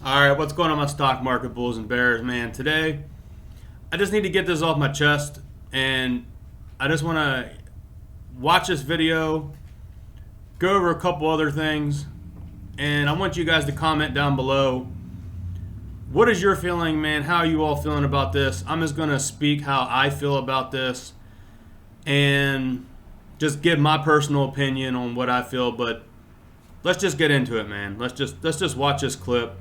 All right, what's going on, my stock market bulls and bears, man? Today, I just need to get this off my chest, and I just want to watch this video, go over a couple other things, and I want you guys to comment down below. What is your feeling, man? How are you all feeling about this? I'm just going to speak how I feel about this and just give my personal opinion on what I feel, but let's just get into it, man. Let's just watch this clip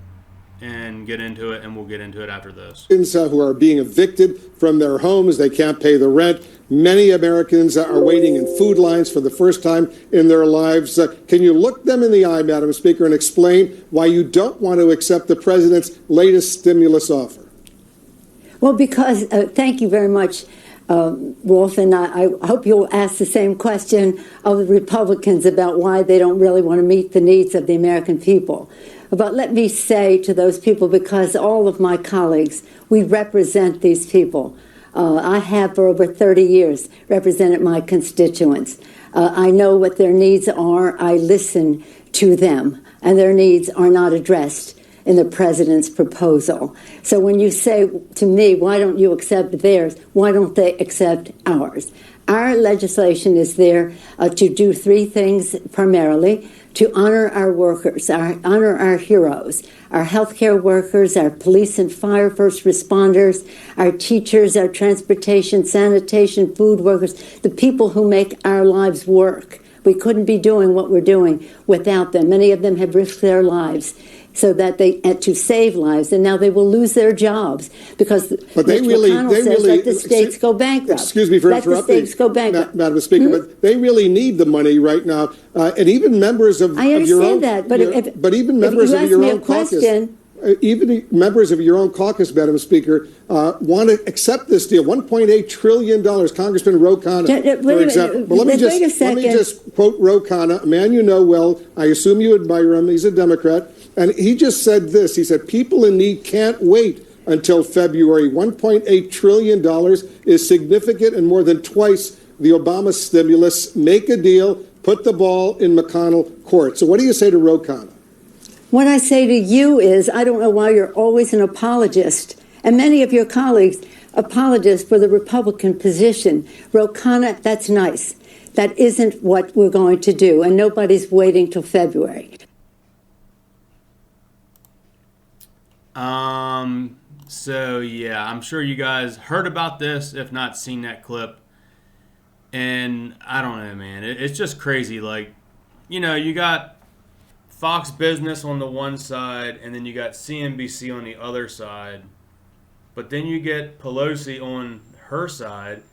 and get into it, and we'll get into it after this. Who are being evicted from their homes. They can't pay the rent. Many Americans are waiting in food lines for the first time in their lives. Can you look them in the eye, Madam Speaker, and explain why you don't want to accept the president's latest stimulus offer? Well, because, thank you very much, Wolf, and I hope you'll ask the same question of the Republicans about why they don't really want to meet the needs of the American people. But let me say to those people, because all of my colleagues, we represent these people. I have for over 30 years represented my constituents. I know what their needs are. I listen to them, and their needs are not addressed in the president's proposal. So when you say to me, why don't you accept theirs? Why don't they accept ours? Our legislation is there to do three things primarily: to honor our workers, honor our heroes, our healthcare workers, our police and fire first responders, our teachers, our transportation, sanitation, food workers, the people who make our lives work. We couldn't be doing what we're doing without them. Many of them have risked their lives so that to save lives, and now they will lose their jobs because McConnell says let the states go bankrupt. Excuse me for interrupting. Let the states go bankrupt. Madam Speaker, but they really need the money right now, and even members of your own. I understand that, but even members of your own caucus. Even members of your own caucus, Madam Speaker, want to accept this deal. $1.8 trillion. Congressman Ro Khanna, for example. But let me just quote Ro Khanna, a man you know well. I assume you admire him. He's a Democrat. And he just said this. He said, people in need can't wait until February. $1.8 trillion is significant and more than twice the Obama stimulus. Make a deal. Put the ball in McConnell court. So what do you say to Ro Khanna? What I say to you is, I don't know why you're always an apologist, and many of your colleagues apologists for the Republican position. Ro Khanna, that's nice. That isn't what we're going to do, and nobody's waiting till February. So yeah, I'm sure you guys heard about this, if not seen that clip. And I don't know, man. It's just crazy. Like, you know, you got Fox Business on the one side, and then you got CNBC on the other side. But then you get Pelosi on her side,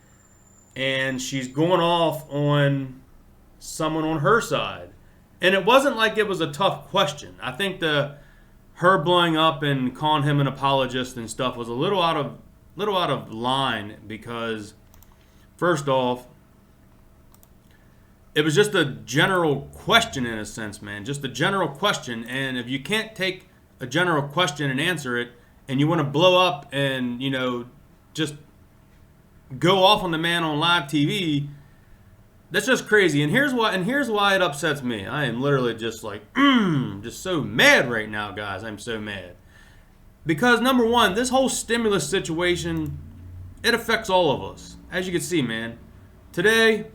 and she's going off on someone on her side. And it wasn't like it was a tough question. I think her blowing up and calling him an apologist and stuff was a little out of line, because first off, it was just a general question in a sense, man. Just a general question. And if you can't take a general question and answer it, and you want to blow up and, you know, just go off on the man on live TV, that's just crazy. And here's why it upsets me. I am literally just like, just so mad right now, guys. I'm so mad. Because number one, this whole stimulus situation, it affects all of us. As you can see, man. Today,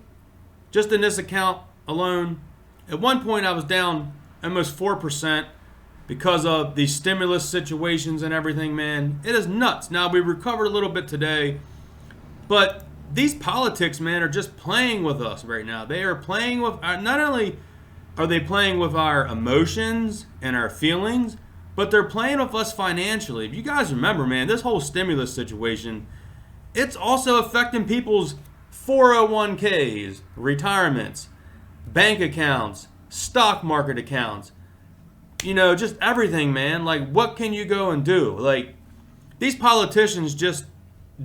just in this account alone, at one point I was down almost 4% because of the stimulus situations and everything, man. It is nuts. Now, we recovered a little bit today, but these politics, man, are just playing with us right now. They are playing with not only are they playing with our emotions and our feelings, but they're playing with us financially. If you guys remember, man, this whole stimulus situation, it's also affecting people's 401ks, retirements, bank accounts, stock market accounts, you know, just everything, man. Like, what can you go and do? Like, these politicians just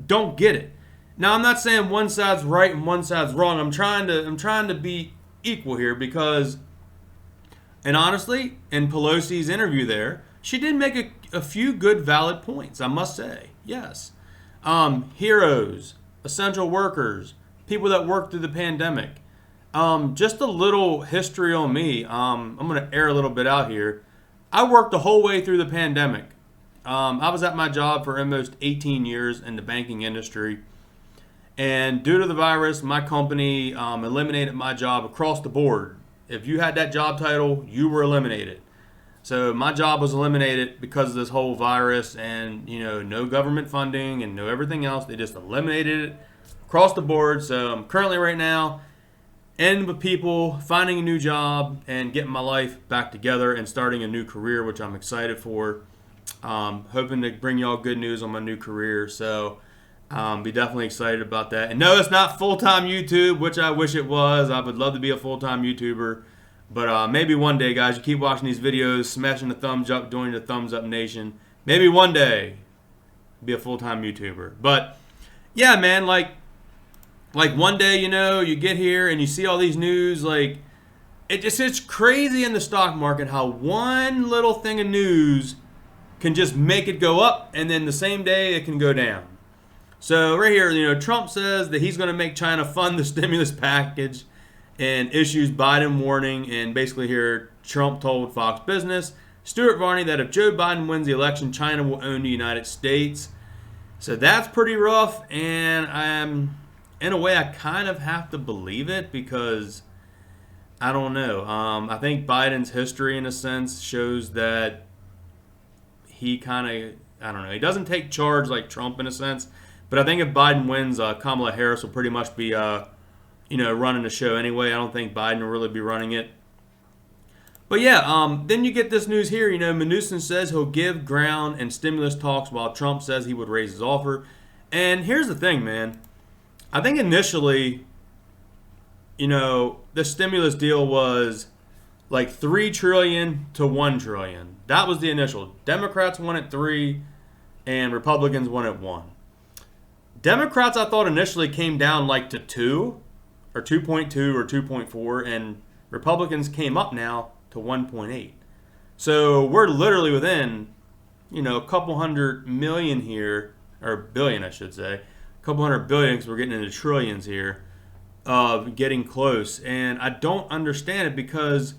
don't get it. Now, I'm not saying one side's right and one side's wrong. I'm trying to be equal here, because, and honestly, in Pelosi's interview there, she did make a few good, valid points, I must say. Yes. Heroes, essential workers, people that worked through the pandemic. Just a little history on me. I'm going to air a little bit out here. I worked the whole way through the pandemic. I was at my job for almost 18 years in the banking industry. And due to the virus, my company eliminated my job across the board. If you had that job title, you were eliminated. So my job was eliminated because of this whole virus and, no government funding and no everything else. They just eliminated it across the board. So I'm currently right now in with people, finding a new job and getting my life back together and starting a new career, which I'm excited for. Hoping to bring y'all good news on my new career. So be definitely excited about that. And no, it's not full-time YouTube, which I wish it was. I would love to be a full-time YouTuber. But maybe one day, guys, you keep watching these videos, smashing the thumbs up, joining the Thumbs Up Nation. Maybe one day, be a full-time YouTuber. But, yeah, man, like one day, you get here and you see all these news, it's crazy in the stock market how one little thing of news can just make it go up, and then the same day it can go down. So right here, Trump says that he's going to make China fund the stimulus package and issues Biden warning. And basically here, Trump told Fox Business, Stuart Varney, that if Joe Biden wins the election, China will own the United States. So that's pretty rough, and in a way I kind of have to believe it because I don't know. I think Biden's history, in a sense, shows that he kind of, I don't know, he doesn't take charge like Trump in a sense. But I think if Biden wins, Kamala Harris will pretty much be, running the show anyway. I don't think Biden will really be running it. But yeah, then you get this news here. Mnuchin says he'll give ground in stimulus talks while Trump says he would raise his offer. And here's the thing, man. I think initially, the stimulus deal was like $3 trillion to $1 trillion. That was the initial. Democrats wanted 3 and Republicans wanted 1. Democrats, I thought, initially came down like to 2 or 2.2 or 2.4, and Republicans came up now to 1.8. So we're literally within, a couple hundred million here, or billion, I should say, a couple hundred billion, because we're getting into trillions here, of getting close. And I don't understand it because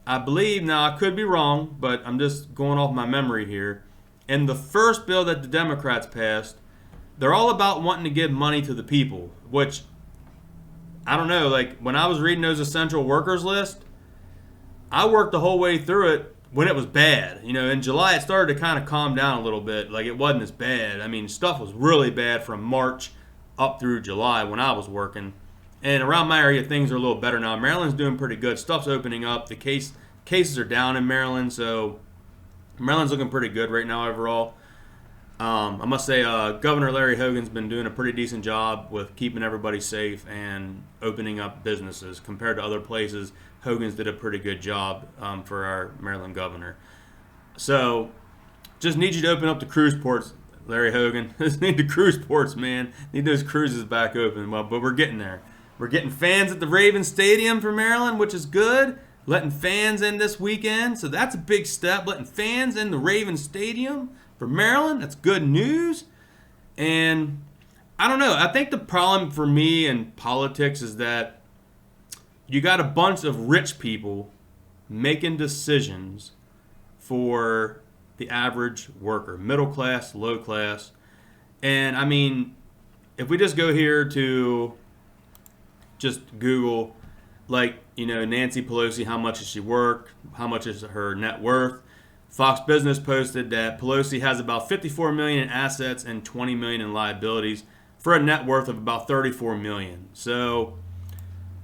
I believe, now I could be wrong, but I'm just going off my memory here. In the first bill that the Democrats passed, they're all about wanting to give money to the people, which, I don't know, when I was reading those essential workers list, I worked the whole way through it when it was bad. In July it started to kind of calm down a little bit. It wasn't as bad. I mean, stuff was really bad from March up through July when I was working. And around my area, things are a little better now. Maryland's doing pretty good. Stuff's opening up. The cases are down in Maryland, so Maryland's looking pretty good right now overall. I must say, Governor Larry Hogan's been doing a pretty decent job with keeping everybody safe and opening up businesses. Compared to other places, Hogan's did a pretty good job for our Maryland governor. So, just need you to open up the cruise ports, Larry Hogan. Just need the cruise ports, man. Need those cruises back open. Well, but we're getting there. We're getting fans at the Ravens Stadium for Maryland, which is good. Letting fans in this weekend, so that's a big step. Letting fans in the Ravens Stadium for Maryland, that's good news. And I don't know. I think the problem for me in politics is that you got a bunch of rich people making decisions for the average worker, middle class, low class. And I mean, if we just go here to just Google, Nancy Pelosi, how much does she work? How much is her net worth? Fox Business posted that Pelosi has about $54 million in assets and $20 million in liabilities for a net worth of about $34 million. So,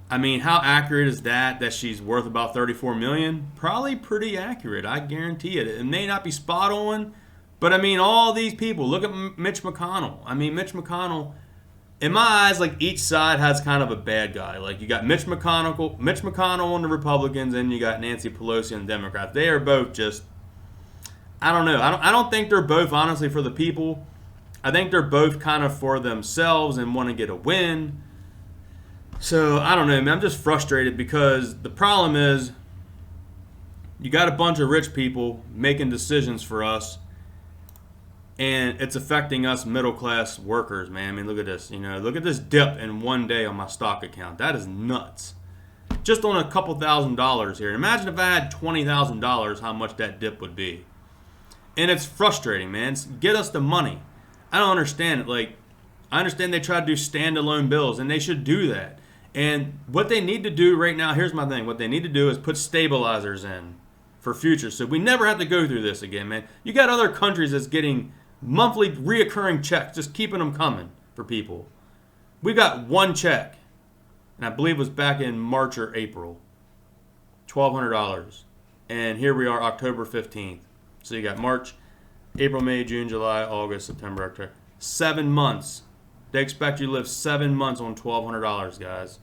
I mean, how accurate is that she's worth about $34 million? Probably pretty accurate, I guarantee it. It may not be spot on, but I mean, all these people, look at Mitch McConnell. I mean, Mitch McConnell, in my eyes, each side has kind of a bad guy. You got Mitch McConnell on the Republicans, and you got Nancy Pelosi on the Democrats. They are both just, I don't know. I don't think they're both honestly for the people. I think they're both kind of for themselves and want to get a win. So I don't know, man. I'm just frustrated because the problem is you got a bunch of rich people making decisions for us, and it's affecting us middle class workers, man. I mean, look at this. Look at this dip in one day on my stock account. That is nuts. just on a couple $1,000s here. Imagine if I had $20,000, how much that dip would be. And it's frustrating, man. Get us the money. I don't understand it. Like, I understand they try to do standalone bills, and they should do that. And what they need to do right now, here's my thing. What they need to do is put stabilizers in for future, so we never have to go through this again, man. You got other countries that's getting monthly reoccurring checks, just keeping them coming for people. We got one check, and I believe it was back in March or April, $1,200. And here we are, October 15th. So you got March, April, May, June, July, August, September, October. 7 months. They expect you to live 7 months on $1,200, guys,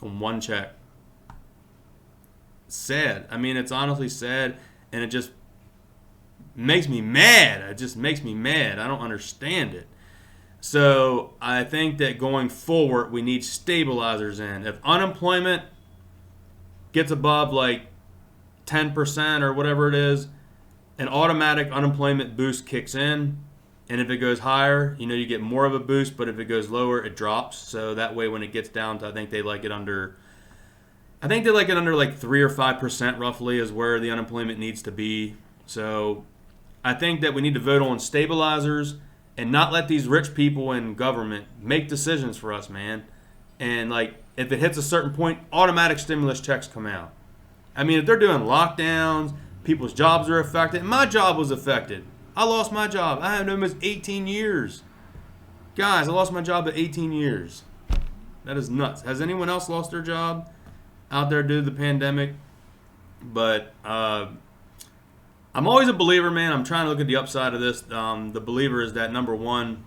on one check. Sad. I mean, it's honestly sad, and it just makes me mad. It just makes me mad. I don't understand it. So I think that going forward, we need stabilizers in. If unemployment gets above like 10% or whatever it is, an automatic unemployment boost kicks in. And if it goes higher, you get more of a boost. But if it goes lower, it drops. So that way, when it gets down to, I think they like it under like 3 or 5% roughly is where the unemployment needs to be. So I think that we need to vote on stabilizers and not let these rich people in government make decisions for us, man. And like, if it hits a certain point, automatic stimulus checks come out. I mean, if they're doing lockdowns, people's jobs are affected. My job was affected. I lost my job. I had almost 18 years. Guys, I lost my job at 18 years. That is nuts. Has anyone else lost their job out there due to the pandemic? But I'm always a believer, man. I'm trying to look at the upside of this. The believer is that, number one,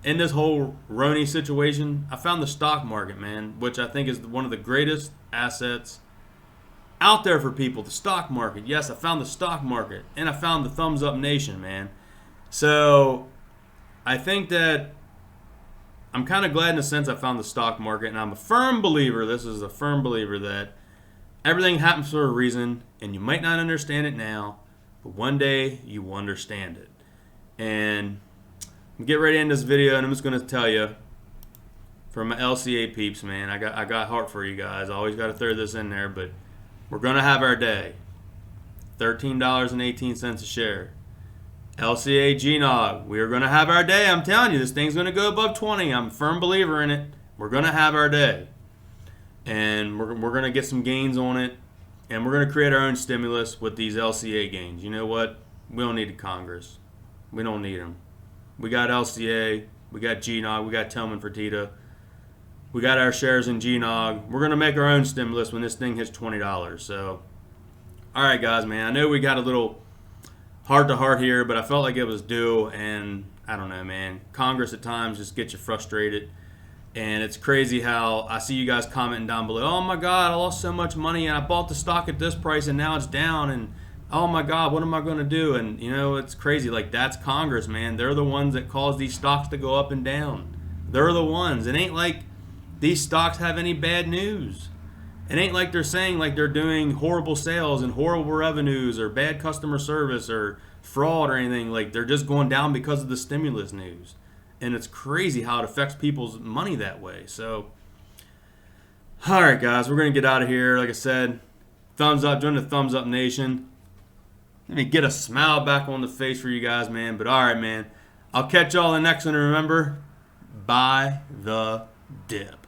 in this whole Roni situation, I found the stock market, man, which I think is one of the greatest assets out there for people. The stock market. Yes, I found the stock market, and I found the Thumbs Up Nation, man. So I think that I'm kind of glad in a sense I found the stock market, and I'm a firm believer, this is a firm believer, that everything happens for a reason, and you might not understand it now, but one day you will understand it. And get ready to end this video, and I'm just going to tell you, for my LCA peeps, man, I got heart for you guys. I always got to throw this in there, but we're going to have our day. $13.18 a share. LCA GNOG, we are going to have our day. I'm telling you, this thing's going to go above 20. I'm a firm believer in it. We're going to have our day. And we're going to get some gains on it. And we're going to create our own stimulus with these LCA gains. You know what? We don't need Congress. We don't need them. We got LCA. We got GNOG. We got Tillman Fertitta. We got our shares in GNOG. We're going to make our own stimulus when this thing hits $20. So, all right, guys, man. I know we got a little heart-to-heart here, but I felt like it was due. And I don't know, man. Congress at times just gets you frustrated. And it's crazy how I see you guys commenting down below, oh, my God, I lost so much money, and I bought the stock at this price, and now it's down. And, oh, my God, what am I going to do? And, it's crazy. Like, that's Congress, man. They're the ones that cause these stocks to go up and down. They're the ones. It ain't like these stocks have any bad news. It ain't like they're saying like they're doing horrible sales and horrible revenues or bad customer service or fraud or anything. Like, they're just going down because of the stimulus news. And it's crazy how it affects people's money that way. So, all right, guys, we're going to get out of here. Like I said, thumbs up, join the Thumbs Up Nation. Let me get a smile back on the face for you guys, man. But all right, man, I'll catch y'all in the next one. And remember, buy the dip.